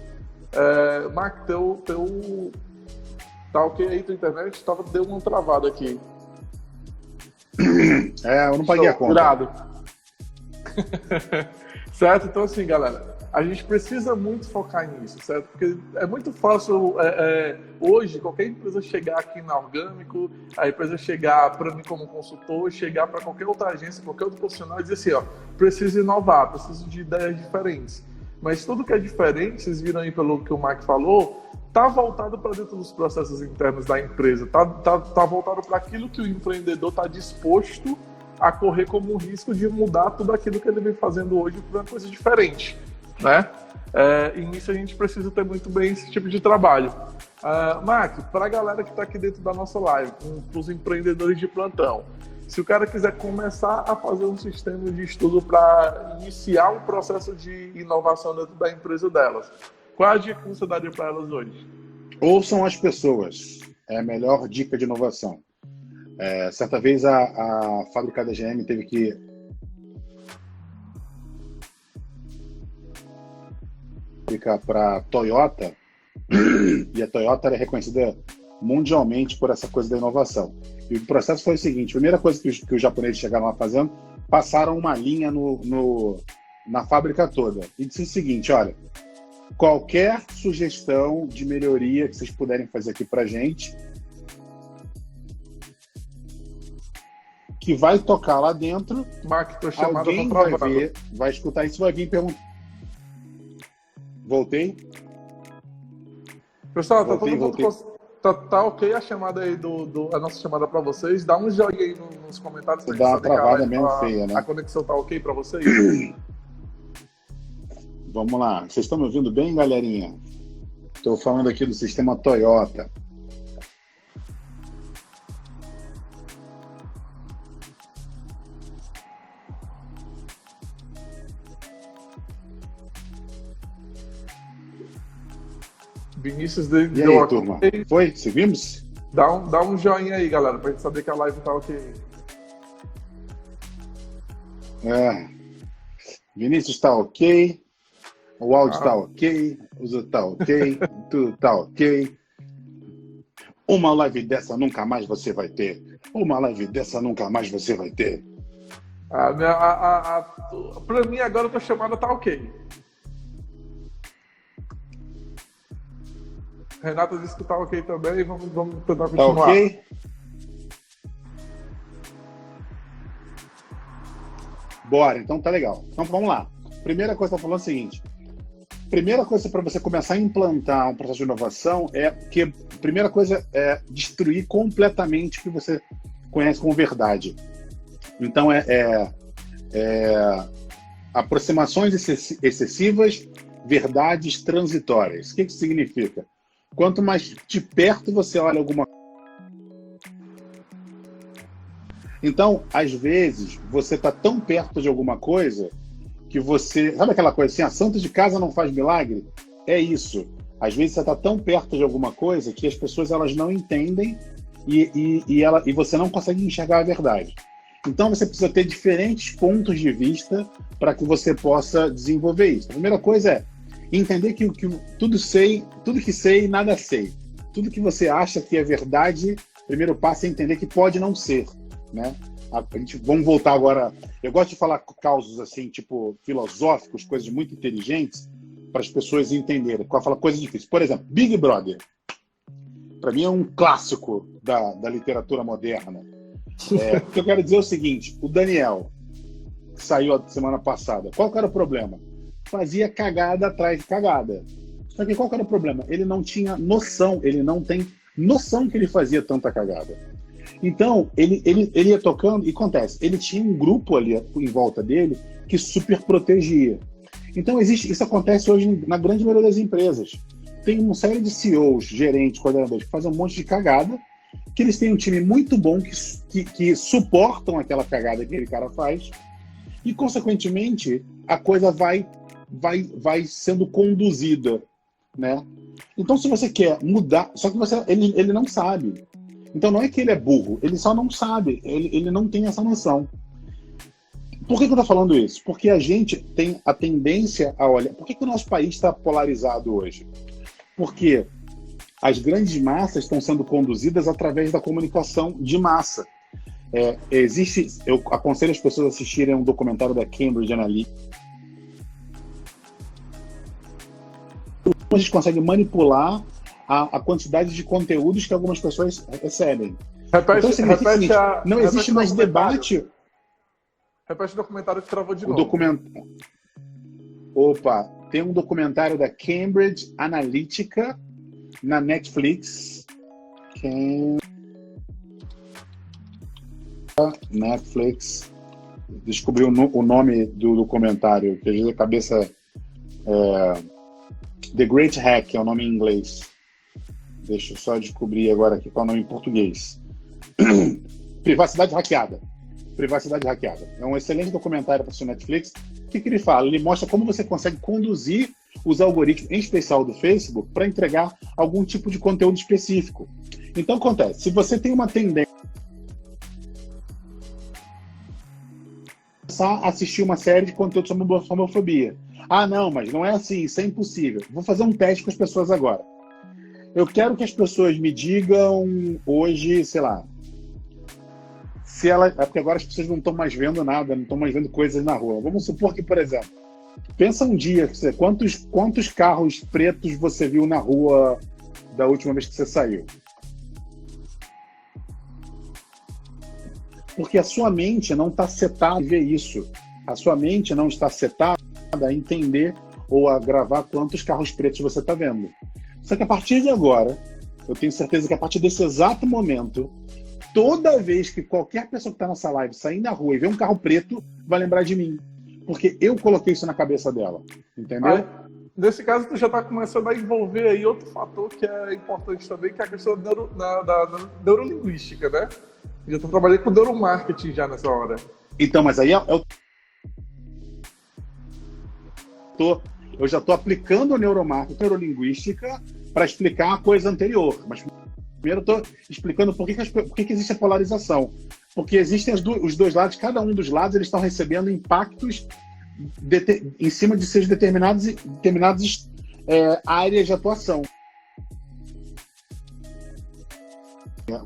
Mark, tá ok aí tua internet? Deu uma travada aqui. Eu não paguei a conta. Virado. Certo? Então, assim, galera, a gente precisa muito focar nisso, certo? Porque é muito fácil hoje qualquer empresa chegar aqui na Orgânico, a empresa chegar para mim como consultor, chegar para qualquer outra agência, qualquer outro profissional e dizer assim, preciso inovar, preciso de ideias diferentes. Mas tudo que é diferente, vocês viram aí pelo que o Mark falou, está voltado para dentro dos processos internos da empresa, tá voltado para aquilo que o empreendedor está disposto a correr como um risco de mudar tudo aquilo que ele vem fazendo hoje para uma coisa diferente, né? E nisso a gente precisa ter muito bem esse tipo de trabalho. Mark, para a galera que está aqui dentro da nossa live, para os empreendedores de plantão, se o cara quiser começar a fazer um sistema de estudo para iniciar um processo de inovação dentro da empresa delas, qual a dica que você daria para elas hoje? Ouçam as pessoas. É a melhor dica de inovação. Certa vez a fábrica da GM teve que fábrica para Toyota, e a Toyota era reconhecida mundialmente por essa coisa da inovação. E o processo foi o seguinte: a primeira coisa que os japoneses chegaram lá fazendo, passaram uma linha na fábrica toda e disse o seguinte: olha, qualquer sugestão de melhoria que vocês puderem fazer aqui pra gente, que vai tocar lá dentro, alguém vai ver, vai escutar isso, vai vir perguntar. Voltei? Pessoal, tá todo mundo... Tá ok a chamada aí a nossa chamada para vocês? Dá um joinha aí nos comentários. Dá uma travada mesmo feia, né? A conexão tá ok para vocês? Vamos lá. Vocês estão me ouvindo bem, galerinha? Estou falando aqui do sistema Toyota. Vinícius E aí, turma? Foi? Seguimos? Dá um joinha aí, galera, pra gente saber que a live tá ok. Vinícius tá ok, o áudio tá ok, o Zé tá ok, tudo tá ok. Uma live dessa nunca mais você vai ter. Uma live dessa nunca mais você vai ter. Pra mim, agora a tua chamada tá ok. Renata disse que tá ok também, vamos tentar continuar. Tá ok? Bora, então tá legal. Então vamos lá. Primeira coisa que eu tô falando é o seguinte: primeira coisa para você começar a implantar um processo de inovação é que a primeira coisa é destruir completamente o que você conhece como verdade. Então aproximações excessivas, verdades transitórias. O que isso significa? Quanto mais de perto você olha alguma coisa. Então, às vezes, você está tão perto de alguma coisa que você... Sabe aquela coisa assim, a santa de casa não faz milagre? É isso. Às vezes você está tão perto de alguma coisa que as pessoas elas não entendem e você não consegue enxergar a verdade. Então, você precisa ter diferentes pontos de vista para que você possa desenvolver isso. A primeira coisa é entender que tudo que sei, nada sei. Tudo que você acha que é verdade, o primeiro passo é entender que pode não ser, né? Vamos voltar agora. Eu gosto de falar causos assim, tipo filosóficos, coisas muito inteligentes, para as pessoas entenderem. Fala coisas difíceis. Por exemplo, Big Brother. Para mim é um clássico da literatura moderna. O que eu quero dizer é o seguinte: o Daniel, que saiu a semana passada, qual que era o problema? Fazia cagada atrás de cagada. Só que qual que era o problema? Ele não tinha noção, ele não tem noção que ele fazia tanta cagada. Então, ele ia tocando, e acontece, ele tinha um grupo ali em volta dele que super protegia. Então, isso acontece hoje na grande maioria das empresas. Tem uma série de CEOs, gerentes, coordenadores que fazem um monte de cagada, que eles têm um time muito bom que suportam aquela cagada que aquele cara faz, e, consequentemente, a coisa vai sendo conduzida, né? Então, se você quer mudar... Só que ele não sabe. Então, não é que ele é burro, ele só não sabe, ele não tem essa noção. Por que eu estou falando isso? Porque a gente tem a tendência a olhar... Por que o nosso país está polarizado hoje? Porque as grandes massas estão sendo conduzidas através da comunicação de massa. Eu aconselho as pessoas a assistirem um documentário da Cambridge Analytica. A gente consegue manipular a quantidade de conteúdos que algumas pessoas recebem. Não existe mais debate. Repete o documentário que travou de novo. Opa, tem um documentário da Cambridge Analytica na Netflix. Netflix. Descobri o nome do documentário, que às vezes a cabeça... The Great Hack é o nome em inglês. Deixa eu só descobrir agora aqui qual é o nome em português. Privacidade Hackeada. Privacidade Hackeada. É um excelente documentário para o Netflix. O que ele fala? Ele mostra como você consegue conduzir os algoritmos, em especial do Facebook, para entregar algum tipo de conteúdo específico. Então, acontece. Se você tem uma tendência a assistir uma série de conteúdo sobre homofobia, Ah, não, mas não é assim, isso é impossível. Vou fazer um teste com as pessoas agora. Eu quero que as pessoas me digam hoje, sei lá, se ela. É porque agora as pessoas não estão mais vendo nada, não estão mais vendo coisas na rua. Vamos supor que, por exemplo, pensa um dia, quantos carros pretos você viu na rua da última vez que você saiu? Porque a sua mente não está setada a ver isso. A sua mente não está setada a entender ou a gravar quantos carros pretos você está vendo. Só que a partir de agora, eu tenho certeza que a partir desse exato momento, toda vez que qualquer pessoa que está nessa live sair na rua e ver um carro preto, vai lembrar de mim. Porque eu coloquei isso na cabeça dela. Entendeu? Aí, nesse caso, tu já está começando a envolver aí outro fator que é importante também, que é a questão da neurolinguística, né? Eu estou trabalhando com neuromarketing já nessa hora. Então, mas aí eu já estou aplicando a neuromarketing, a neurolinguística, para explicar a coisa anterior. Mas primeiro eu estou explicando por que existe a polarização. Porque existem os dois lados, cada um dos lados eles estão recebendo impactos em cima de seus determinadas áreas de atuação.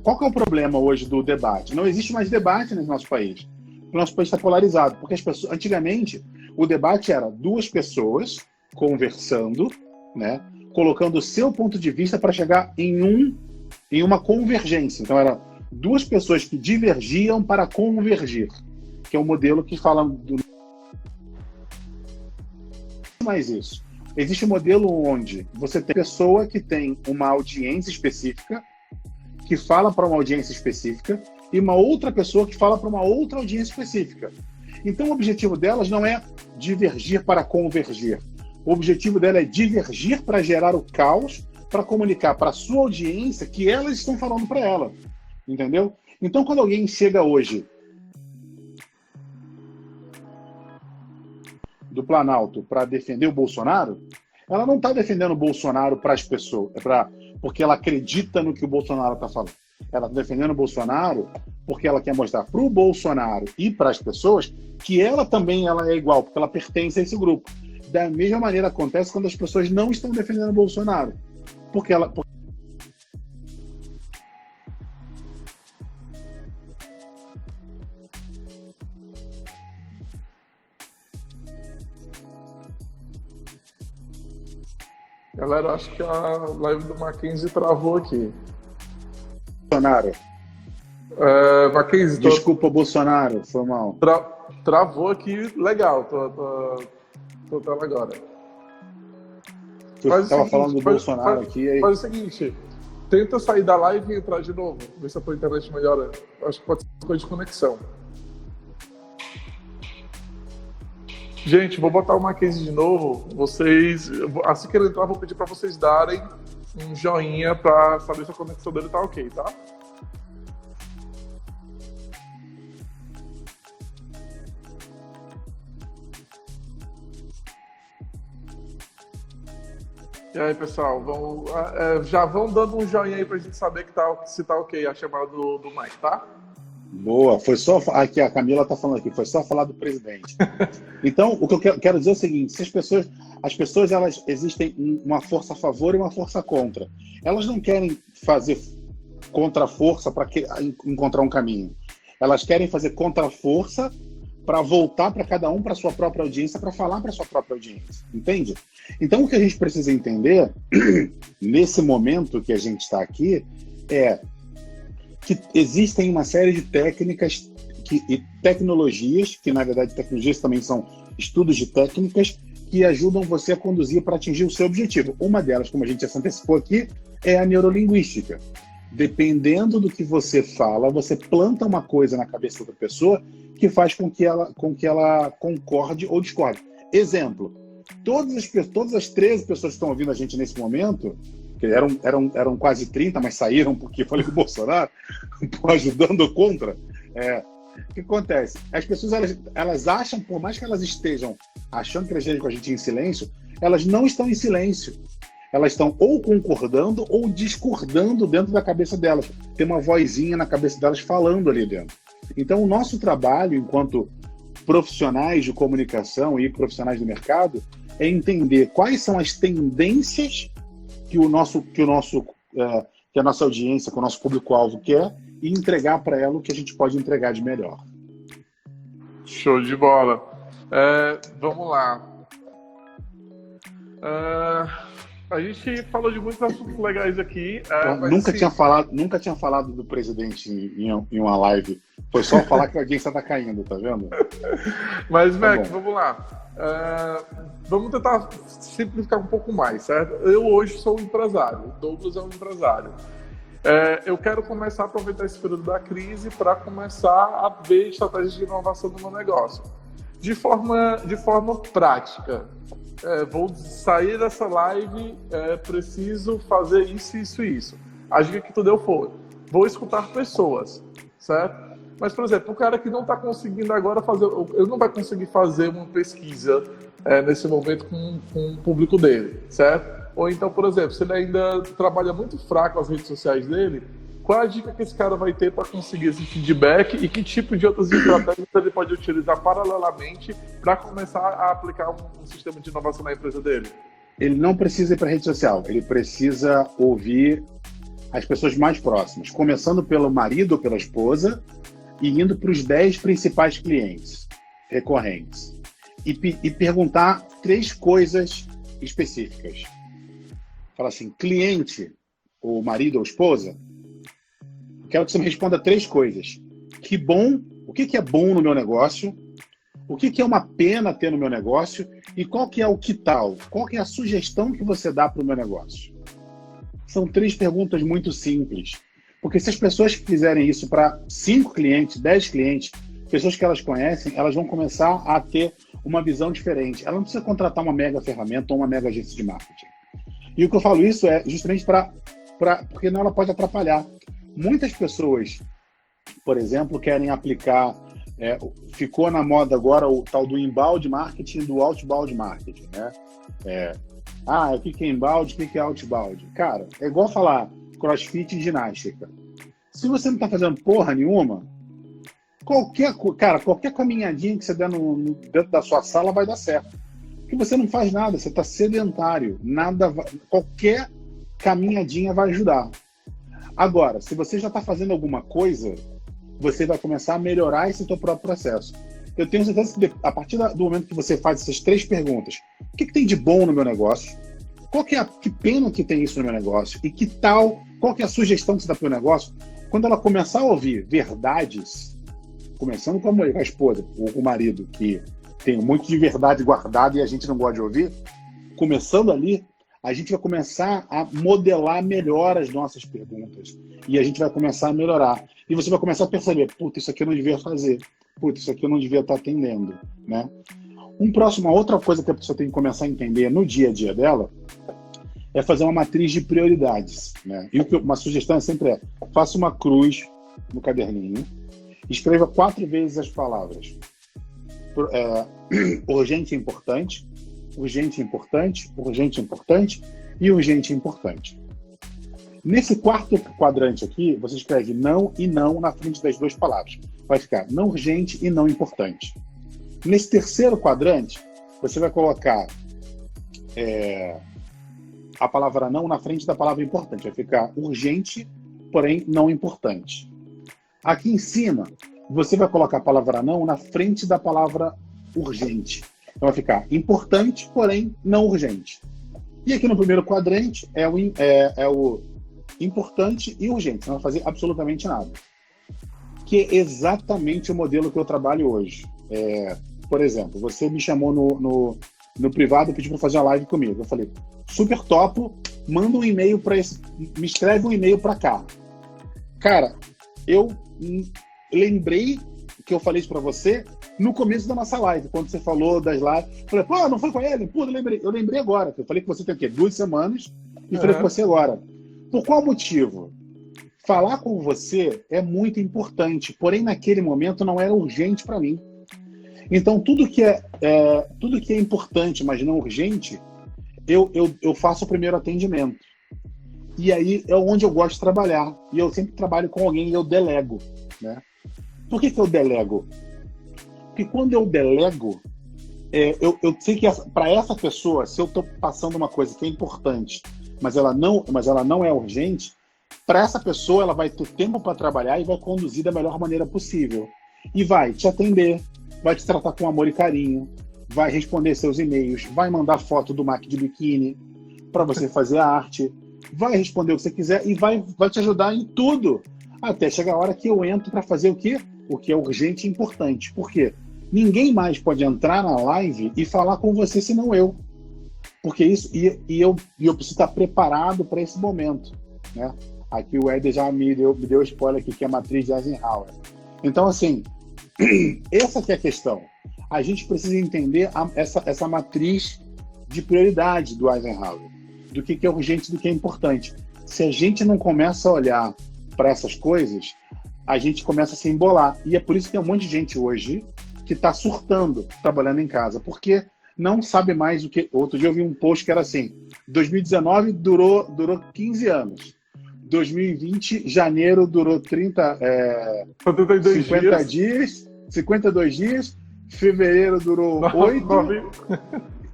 Qual que é o problema hoje do debate? Não existe mais debate no nosso país. O nosso país está polarizado, porque antigamente o debate era duas pessoas conversando, né, colocando o seu ponto de vista para chegar em uma convergência. Então era duas pessoas que divergiam para convergir, que é o modelo que fala do... mais isso. Existe um modelo onde você tem pessoa que tem uma audiência específica, que fala para uma audiência específica, e uma outra pessoa que fala para uma outra audiência específica. Então o objetivo delas não é divergir para convergir. O objetivo dela é divergir para gerar o caos, para comunicar para a sua audiência que elas estão falando para ela. Entendeu? Então quando alguém chega hoje do Planalto para defender o Bolsonaro, ela não está defendendo o Bolsonaro para as pessoas, porque ela acredita no que o Bolsonaro está falando. Ela está defendendo o Bolsonaro porque ela quer mostrar para o Bolsonaro e para as pessoas que ela é igual, porque ela pertence a esse grupo. Da mesma maneira acontece quando as pessoas não estão defendendo o Bolsonaro. Porque ela... Galera, acho que a live do Mackenzie travou aqui. Bolsonaro. Mackenzie, Desculpa, Bolsonaro, foi mal. Travou aqui, legal, tô tela agora. Eu estava falando do Bolsonaro aqui. Aí... Faz o seguinte, tenta sair da live e entrar de novo, ver se a tua internet melhora. Acho que pode ser coisa de conexão. Gente, vou botar o Mackenzie de novo. Vocês, assim que ele entrar, vou pedir para vocês darem um joinha para saber se a conexão dele tá ok, tá? E aí, pessoal, já vão dando um joinha aí pra gente saber se tá ok a chamada do Mike, tá? Boa, foi só... Aqui, a Camila está falando aqui, foi só falar do presidente. Então, o que eu quero dizer é o seguinte, se as pessoas elas existem uma força a favor e uma força contra. Elas não querem fazer contra-força para encontrar um caminho. Elas querem fazer contra-força para voltar para cada um, para sua própria audiência, para falar para sua própria audiência. Entende? Então, o que a gente precisa entender, nesse momento que a gente está aqui, é que existem uma série de técnicas e tecnologias, que na verdade tecnologias também são estudos de técnicas, que ajudam você a conduzir para atingir o seu objetivo. Uma delas, como a gente já se antecipou aqui, é a neurolinguística. Dependendo do que você fala, você planta uma coisa na cabeça da outra pessoa que faz com que ela concorde ou discorde. Exemplo, todas as 13 pessoas que estão ouvindo a gente nesse momento, que eram quase 30, mas saíram porque falei com o Bolsonaro, ajudando contra. O que acontece? As pessoas elas acham, por mais que elas estejam achando que elas estejam com a gente em silêncio, elas não estão em silêncio. Elas estão ou concordando ou discordando dentro da cabeça delas. Tem uma vozinha na cabeça delas falando ali dentro. Então, o nosso trabalho, enquanto profissionais de comunicação e profissionais do mercado, é entender quais são as tendências que a nossa audiência, que o nosso público-alvo quer, e entregar para ela o que a gente pode entregar de melhor. Show de bola. Vamos lá. A gente falou de muitos assuntos legais aqui. Nunca tinha falado do presidente em uma live. Foi só falar que a audiência está caindo, tá vendo? Mas, Mac, vamos lá. Vamos tentar simplificar um pouco mais, certo? Eu hoje sou um empresário, o Douglas é um empresário. Eu quero começar a aproveitar esse período da crise para começar a ver estratégias de inovação no meu negócio. De forma prática. Vou sair dessa live, preciso fazer isso. A dica que tu deu foi, vou escutar pessoas, certo? Mas, por exemplo, o cara que não está conseguindo agora ele não vai conseguir fazer uma pesquisa nesse momento com o público dele, certo? Ou então, por exemplo, se ele ainda trabalha muito fraco as redes sociais dele, qual a dica que esse cara vai ter para conseguir esse feedback e que tipo de outras estratégias ele pode utilizar paralelamente para começar a aplicar um sistema de inovação na empresa dele? Ele não precisa ir para a rede social, ele precisa ouvir as pessoas mais próximas, começando pelo marido ou pela esposa e indo para os 10 principais clientes recorrentes. E perguntar 3 coisas específicas. Fala assim, cliente, ou marido ou esposa, quero que você me responda 3 coisas. O que é bom no meu negócio? O que é uma pena ter no meu negócio? E qual que é o que tal? Qual que é a sugestão que você dá para o meu negócio? São 3 perguntas muito simples. Porque se as pessoas fizerem isso para 5 clientes, 10 clientes, pessoas que elas conhecem, elas vão começar a ter uma visão diferente. Ela não precisa contratar uma mega ferramenta ou uma mega agência de marketing. E o que eu falo isso é justamente porque não ela pode atrapalhar. Muitas pessoas, por exemplo, querem aplicar, ficou na moda agora o tal do inbound marketing e do outbound marketing, né? O que é inbound, o que é outbound? Cara, é igual falar crossfit e ginástica. Se você não está fazendo porra nenhuma, qualquer caminhadinha que você der dentro da sua sala vai dar certo. Porque você não faz nada, você está sedentário. Qualquer caminhadinha vai ajudar. Agora, se você já está fazendo alguma coisa, você vai começar a melhorar esse seu próprio processo. Eu tenho certeza que a partir do momento que você faz essas 3 perguntas, o que tem de bom no meu negócio? Que pena que tem isso no meu negócio? E que tal? Qual que é a sugestão que você dá para o negócio? Quando ela começar a ouvir verdades, começando com a esposa ou com o marido, que tem um monte de verdade guardada e a gente não gosta de ouvir, começando ali, a gente vai começar a modelar melhor as nossas perguntas. E a gente vai começar a melhorar. E você vai começar a perceber, puta, isso aqui eu não devia fazer. Puta, isso aqui eu não devia estar atendendo, né? Uma outra coisa que a pessoa tem que começar a entender no dia a dia dela é fazer uma matriz de prioridades, né? E uma sugestão sempre faça uma cruz no caderninho, escreva 4 vezes as palavras. Urgente e importante, urgente e importante, urgente e importante e urgente e importante. Nesse 4º quadrante aqui, você escreve não e não na frente das 2 palavras. Vai ficar não urgente e não importante. Nesse 3º quadrante, você vai colocar a palavra não na frente da palavra importante. Vai ficar urgente, porém não importante. Aqui em cima, você vai colocar a palavra não na frente da palavra urgente. Então vai ficar importante, porém não urgente. E aqui no primeiro quadrante é o importante e urgente. Você não vai fazer absolutamente nada. Que é exatamente o modelo que eu trabalho hoje. Por exemplo, você me chamou no privado e pediu para fazer uma live comigo. Eu falei, super topo, manda um e-mail para esse, me escreve um e-mail para cá. Cara, eu lembrei que eu falei isso para você no começo da nossa live, quando você falou das lives. Eu falei, pô, não foi com ele? Pô, eu lembrei agora. Eu falei que você tem o quê? 2 semanas e falei com você agora. Por qual motivo? Falar com você é muito importante, porém naquele momento não era urgente para mim. Então tudo que é importante, mas não urgente, eu faço o primeiro atendimento. E aí é onde eu gosto de trabalhar. E eu sempre trabalho com alguém e eu delego, né? Por que eu delego? Porque quando eu delego, eu sei que para essa pessoa, se eu estou passando uma coisa que é importante, mas ela não é urgente, para essa pessoa ela vai ter tempo para trabalhar e vai conduzir da melhor maneira possível. E vai te atender, vai te tratar com amor e carinho, vai responder seus e-mails, vai mandar foto do Mac de biquíni para você fazer a arte, vai responder o que você quiser e vai te ajudar em tudo. Até chegar a hora que eu entro para fazer o quê? O que é urgente e importante. Por quê? Ninguém mais pode entrar na live e falar com você senão eu. Porque isso, eu preciso estar preparado para esse momento, né? Aqui o Éder já me deu spoiler aqui, que é a matriz de Eisenhower. Então, assim, essa que é a questão. A gente precisa entender essa matriz de prioridade do Eisenhower, do que é urgente e do que é importante. Se a gente não começa a olhar para essas coisas, a gente começa a se embolar. E é por isso que tem um monte de gente hoje que está surtando, trabalhando em casa, porque não sabe mais o que... Outro dia eu vi um post que era assim, 2019 durou 15 anos. 2020, janeiro, durou 50 dias, 52 dias, fevereiro durou 8,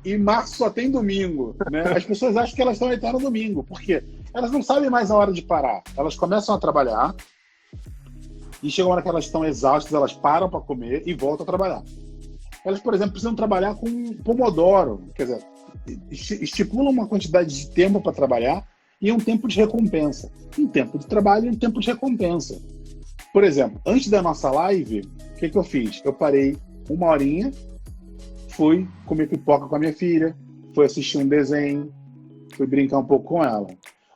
e março só tem domingo, né? As pessoas acham que elas estão eterno domingo, porque elas não sabem mais a hora de parar. Elas começam a trabalhar, e chega uma hora que elas estão exaustas, elas param para comer e voltam a trabalhar. Elas, por exemplo, precisam trabalhar com Pomodoro, quer dizer, estipulam uma quantidade de tempo para trabalhar e um tempo de recompensa. Um tempo de trabalho e um tempo de recompensa. Por exemplo, antes da nossa live, o que eu fiz? Eu parei 1 horinha, fui comer pipoca com a minha filha, fui assistir um desenho, fui brincar um pouco com ela.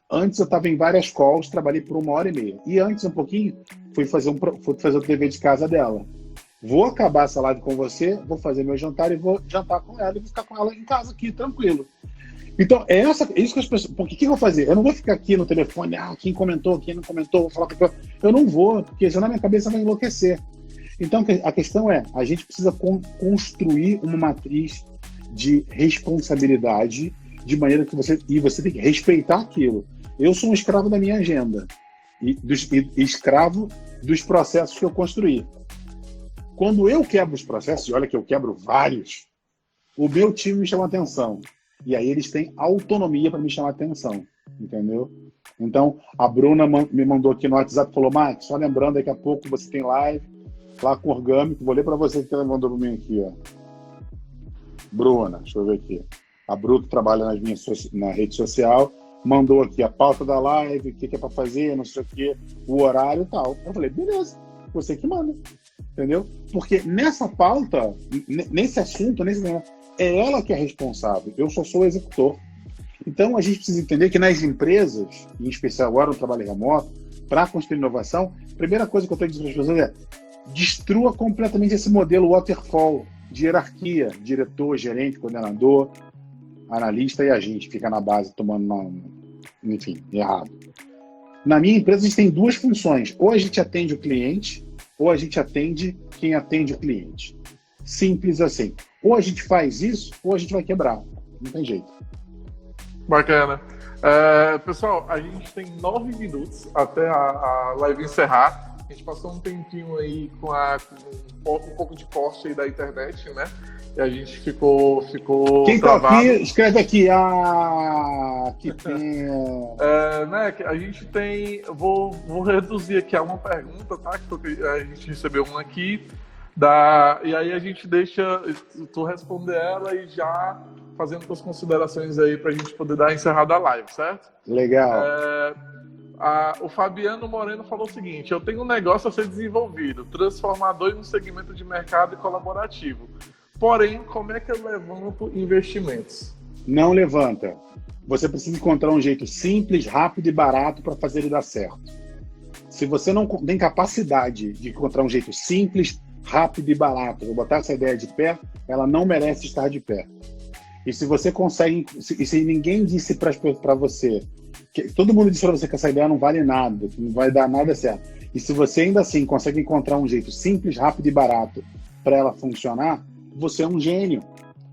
Antes eu estava em várias calls, trabalhei por 1h30. E antes, um pouquinho, fui fazer o dever de casa dela. Vou acabar essa live com você, vou fazer meu jantar e vou jantar com ela e vou ficar com ela em casa aqui, tranquilo. Então, é isso que as pessoas... Porque o que eu vou fazer? Eu não vou ficar aqui no telefone, quem comentou, quem não comentou, vou falar com a... Eu não vou, porque senão minha cabeça vai enlouquecer. Então, a questão é, a gente precisa construir uma matriz de responsabilidade, de maneira que você tem que respeitar aquilo. Eu sou um escravo da minha agenda e escravo dos processos que eu construí. Quando eu quebro os processos, e olha que eu quebro vários, o meu time me chama atenção. E aí eles têm autonomia para me chamar atenção, entendeu? Então, a Bruna me mandou aqui no WhatsApp, falou, Max, só lembrando, daqui a pouco você tem live lá com Orgâmico. Vou ler para você que ela mandou para mim aqui, ó. Bruna, deixa eu ver aqui. A Bruna, que trabalha na rede social, mandou aqui a pauta da live, o que é para fazer, não sei o que, o horário e tal. Eu falei, beleza, você que manda. Entendeu? Porque nessa pauta, nesse assunto, é ela que é responsável. Eu só sou o executor. Então, a gente precisa entender que nas empresas, em especial agora no trabalho remoto, para construir inovação, a primeira coisa que eu tenho que dizer para as pessoas é destrua completamente esse modelo waterfall de hierarquia, diretor, gerente, coordenador, analista e a gente fica na base tomando, enfim, errado. Na minha empresa, a gente tem 2 funções. Ou a gente atende o cliente, ou a gente atende quem atende o cliente. Simples assim. Ou a gente faz isso, ou a gente vai quebrar. Não tem jeito. Bacana. Pessoal, a gente tem 9 minutos até a live encerrar. A gente passou um tempinho aí com um pouco de corte aí da internet, né? E a gente ficou Quem travado. tá aqui, escreve aqui. Que tem... Né, a gente tem... Vou reduzir aqui a uma pergunta, tá? Que a gente recebeu uma aqui. E aí a gente deixa tu responder ela e já fazendo suas considerações aí pra gente poder dar encerrada a live, certo? Legal. O Fabiano Moreno falou o seguinte: eu tenho um negócio a ser desenvolvido, transformador em um segmento de mercado e colaborativo. Porém, como é que eu levanto investimentos? Não levanta. Você precisa encontrar um jeito simples, rápido e barato para fazer ele dar certo. Se você não tem capacidade de encontrar um jeito simples, rápido e barato, vou botar essa ideia de pé, ela não merece estar de pé. E se você consegue, e se ninguém disse para você, todo mundo disse para você que essa ideia não vale nada, que não vai dar nada certo, e se você ainda assim consegue encontrar um jeito simples, rápido e barato para ela funcionar, você é um gênio.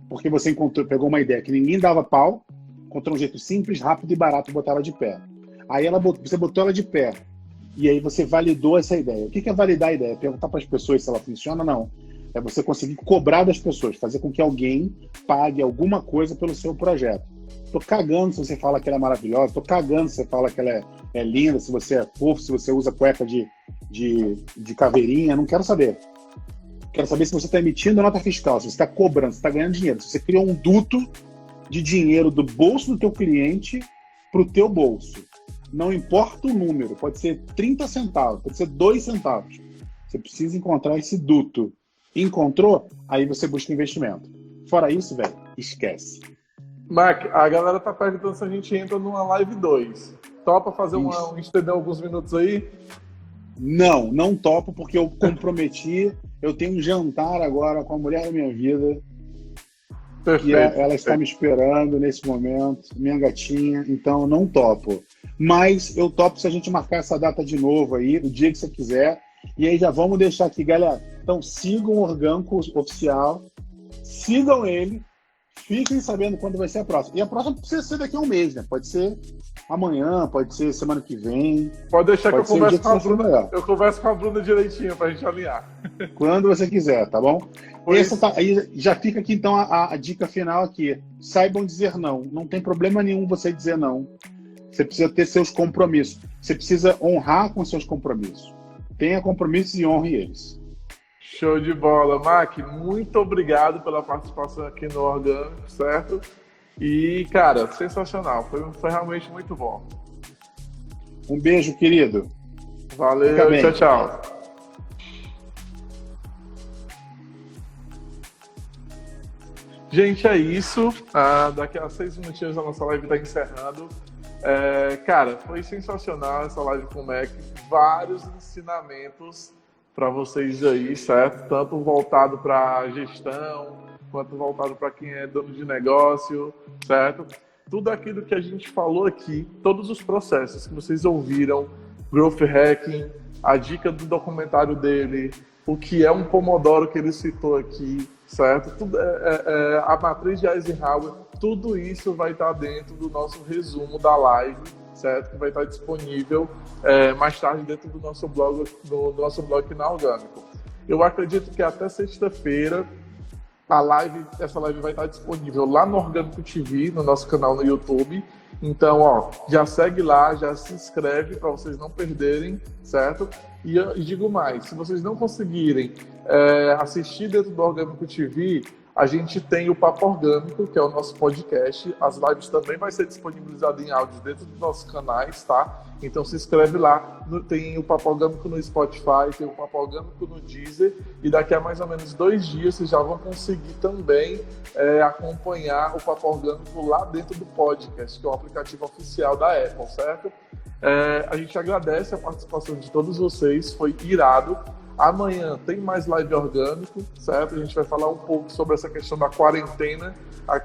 Porque você pegou uma ideia que ninguém dava pau, encontrou um jeito simples, rápido e barato de botar ela de pé. Aí você botou ela de pé. E aí você validou essa ideia. O que é validar a ideia? Perguntar para as pessoas se ela funciona ou não. É você conseguir cobrar das pessoas, fazer com que alguém pague alguma coisa pelo seu projeto. Tô cagando se você fala que ela é maravilhosa, tô cagando se você fala que ela é linda, se você é fofo, se você usa cueca de caveirinha, não quero saber. Quero saber se você está emitindo nota fiscal, se você está cobrando, se você está ganhando dinheiro, se você criou um duto de dinheiro do bolso do teu cliente para o teu bolso. Não importa o número, pode ser 30 centavos, pode ser 2 centavos. Você precisa encontrar esse duto. Encontrou? Aí você busca investimento. Fora isso, velho, esquece. Mac, a galera tá perguntando se a gente entra numa live 2. Topa fazer estender alguns minutos aí? Não topo, porque eu comprometi. Eu tenho um jantar agora com a mulher da minha vida. Perfeito. E ela está me esperando nesse momento, minha gatinha, então não topo. Mas eu topo se a gente marcar essa data de novo aí, o dia que você quiser. E aí já vamos deixar aqui, galera. Então sigam o Orgânico Oficial, sigam ele, fiquem sabendo quando vai ser a próxima. E a próxima precisa ser daqui a um mês, né? Pode ser amanhã, pode ser semana que vem. Pode deixar que eu converso com a Bruna. Melhor. Eu converso com a Bruna direitinho pra gente alinhar. Quando você quiser, tá bom? Aí já fica aqui então a dica final aqui. Saibam dizer não. Não tem problema nenhum você dizer não. Você precisa ter seus compromissos. Você precisa honrar com seus compromissos. Tenha compromissos e honre eles. Show de bola. Mac, muito obrigado pela participação aqui no Orgânico, certo? E, cara, sensacional. Foi realmente muito bom. Um beijo, querido. Valeu, tchau, tchau. Gente, é isso. Daqui a 6 minutinhos a nossa live está encerrando. Cara, foi sensacional essa live com o Mac. Vários ensinamentos para vocês aí, certo? Tanto voltado para gestão, quanto voltado para quem é dono de negócio, certo? Tudo aquilo que a gente falou aqui, todos os processos que vocês ouviram, Growth Hacking, a dica do documentário dele, o que é um Pomodoro que ele citou aqui, certo? Tudo, a matriz de Eisenhower, tudo isso vai estar dentro do nosso resumo da live, certo? Que vai estar disponível mais tarde dentro do nosso blog, aqui na Orgânico. Eu acredito que até sexta-feira essa live vai estar disponível lá no Orgânico TV, no nosso canal no YouTube. Então, já segue lá, já se inscreve para vocês não perderem, certo? E eu digo mais, se vocês não conseguirem assistir dentro do Orgânico TV, a gente tem o Papo Orgânico, que é o nosso podcast. As lives também vai ser disponibilizadas em áudio dentro dos nossos canais, tá? Então se inscreve lá. Tem o Papo Orgânico no Spotify, tem o Papo Orgânico no Deezer. E daqui a mais ou menos 2 dias vocês já vão conseguir também acompanhar o Papo Orgânico lá dentro do podcast, que é o aplicativo oficial da Apple, certo? A gente agradece a participação de todos vocês, foi irado. Amanhã tem mais live orgânico, certo? A gente vai falar um pouco sobre essa questão da quarentena.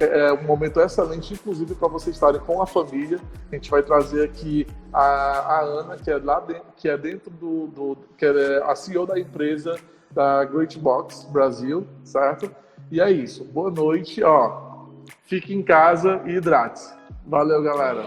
É um momento excelente, inclusive, para vocês estarem com a família. A gente vai trazer aqui a Ana, que é a CEO da empresa da Great Box Brasil, certo? E é isso. Boa noite, fique em casa e hidrate-se. Valeu, galera.